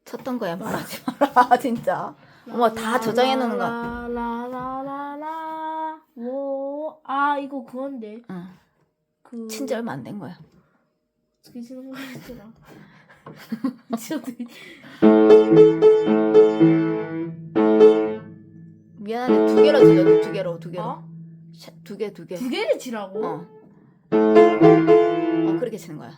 쳤던 거야 말하지 마라 진짜. 어머 다 저장해 놓는 거야. 라라라라라 뭐아 이거 그건데 응. 그 친지 얼마 안 된 거야. 어떻게 생각했더라. 미쳤네. 미안한데 두 개로 들려. 두 개로 두 개로. 어? 두 개. 두 개를 치라고? 어. 그렇게 치는 거야.